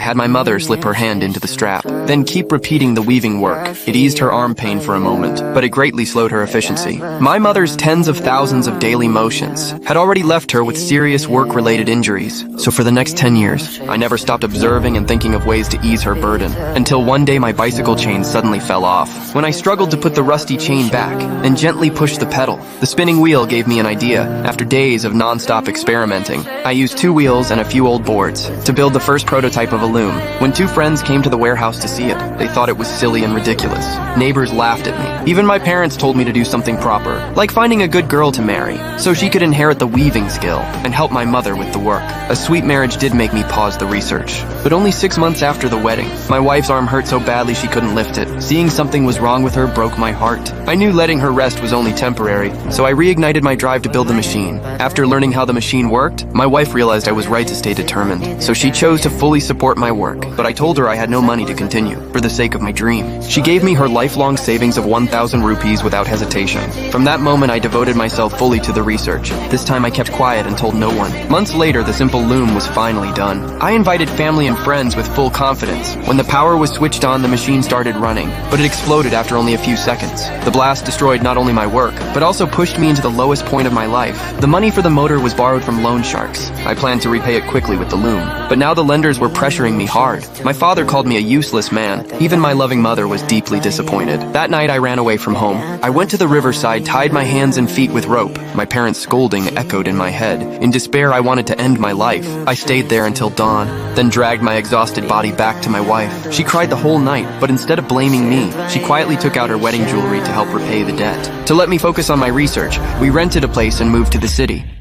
had my mother slip her hand into the strap, then keep repeating the weaving work. It eased her arm pain for a moment, but it greatly slowed her efficiency. My mother's tens of thousands of daily motions had already left her with serious work-related injuries, so for the next 10 years, I never stopped observing and thinking of ways to ease her burden, until one day my bicycle chain suddenly fell off. When I struggled to put the rusty chain back and gently pushed the pedal, the spinning wheel gave me an idea. After days of non-stop experimenting, I used 2 wheels and a few old boards to build the first prototype of a loom. When 2 friends came to the warehouse to see it, they thought it was silly and ridiculous. Neighbors laughed at me. Even my parents told me to do something proper, like finding a good girl to marry, so she could inherit the weaving skill and help my mother with the work. A sweet marriage did make me pause the research, but only 6 months after the wedding, my wife's arm hurt so badly she couldn't lift it. Seeing something was wrong with her broke my heart. I knew letting her rest was only temporary, so I reignited my drive to build the machine. After learning how the machine worked, my wife realized I was right to stay determined, so she chose to fully support my work, but I told her I had no money to continue, for the sake of my dream. She gave me her lifelong savings of 1,000 rupees without hesitation. From that moment, I devoted myself fully to the research. This time I kept quiet and told no one. Months later, the simple loom was finally done. I invited family and friends with full confidence. When the power was switched on, the machine started running, but it exploded after only a few seconds. The blast destroyed not only my work, but also pushed me into the lowest point of my life. The money for the motor was borrowed from loan sharks. I planned to repay it quickly with the loom, but now the lenders were pressuring me hard. My father called me a useless man. Even my loving mother was deeply disappointed. That night I ran away from home. I went to the riverside, tied my hands and feet with rope. My parents' scolding echoed in my head. In despair, I wanted to end my life. I stayed there until dawn, then dragged my exhausted body back to my wife. She cried the whole night, but instead of blaming me, she quietly took out her wedding jewelry to help repay the debt. To let me focus on my research, we rented a place and moved to the city.